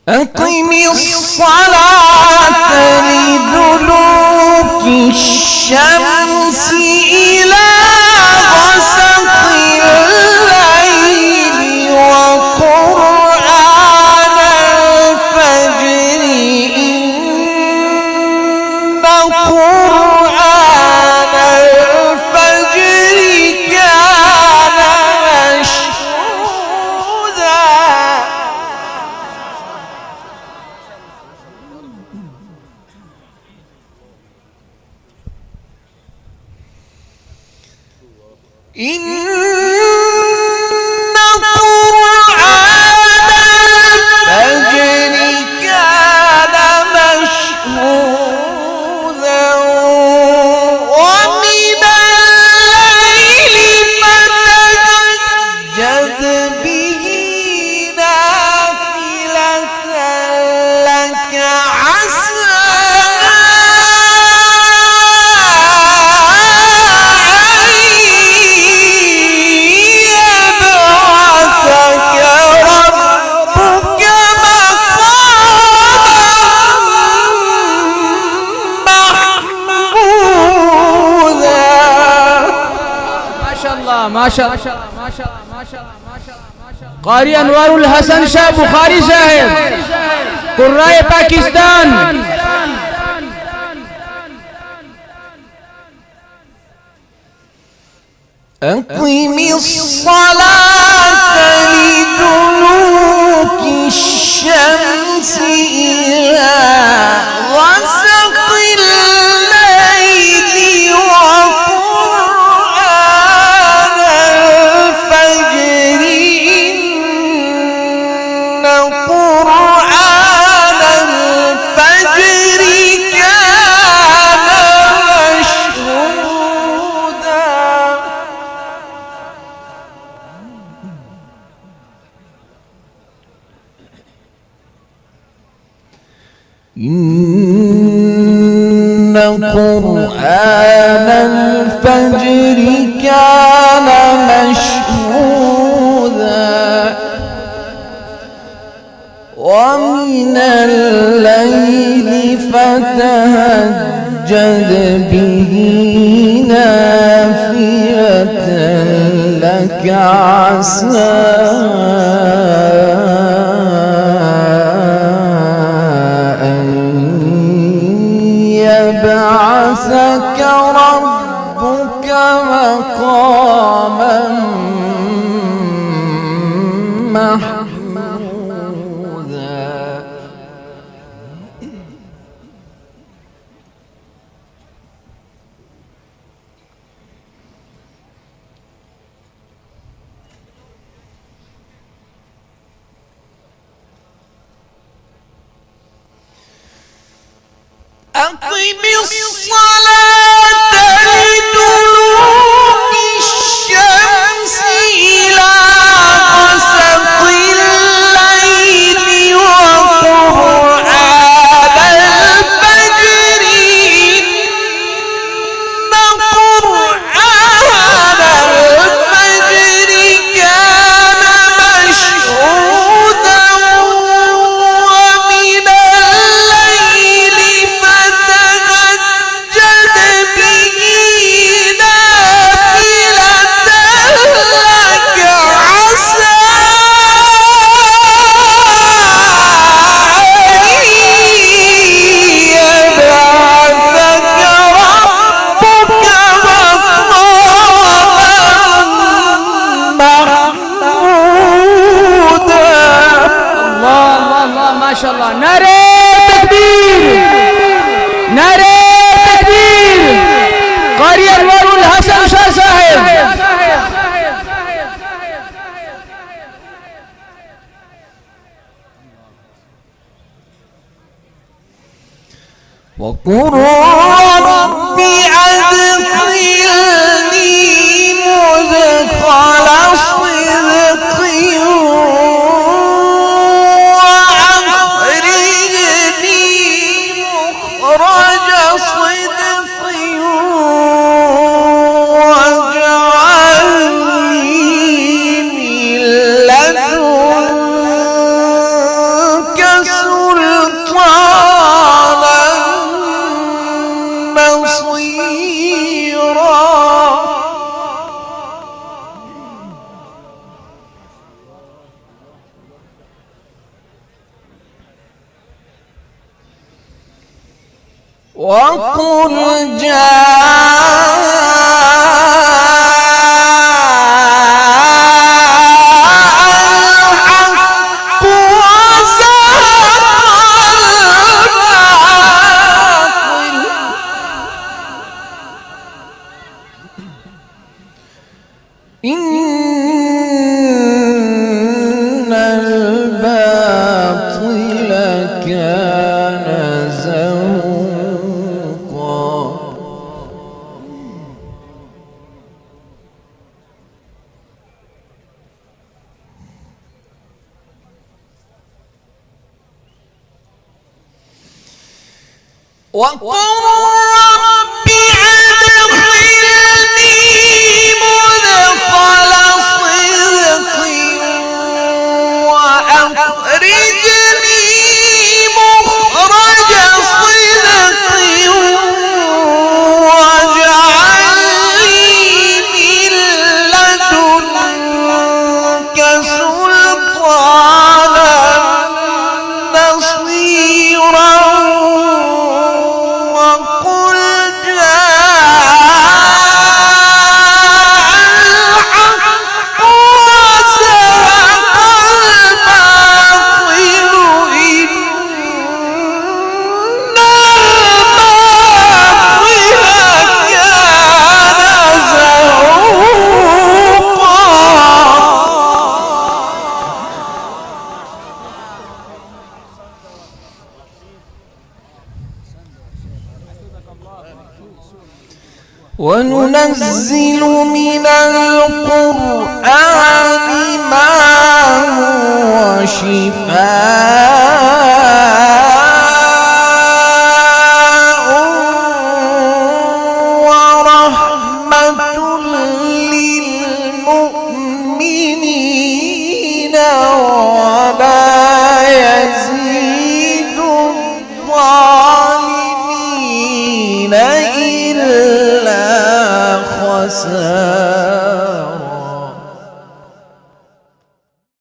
أقم الصلاة لدلوك الشمس إلى غسق الليل وقرآن الفجر إن قرآن الفجر كان مشهودا إن قرآن الفجر كان مشهودا ومن الليل فتهجد به نافلة لك عسى ما شاء الله ما شاء الله قاری انوار الحسن شاہ بخاری صاحب قرائے پاکستان. أقم الصلاة لدلوك الشمس إلى غسق الليل وقرآن الفجر إن قرآن الفجر كان مشهودا إن قرآن الفجر كان مشهودا ومن الليل فتهجد به نافلة لك عسى يبعثك ربك مقاما محمودا. أقم الصلاة لدلوك الشمس إلى غسق الليل وقرآن الفجر إن قرآن الفجر كان مشهودا ومن الليل فتهجد به نافلة لك عسى أن يبعثك ربك مقاما محمودا. الله ما شاء الله. نعرہ تکبیر نعرہ تکبیر. قاری انوار الحسن شاہ صاحب. وقل رب أدخلني مدخل صدق وأخرجني مخرج صدق واجعل لي من لدنك وقل الحق وزهق الباطل إن الباطل كان زهوقا. وقل رب أدخلني مدخل صدق وأخرجني مخرج صدق واجعل لي من لدنك سلطانا نصيرا. وقل الحق وزهق الباطل إن الباطل كان زهوقا. وننزل من القرآن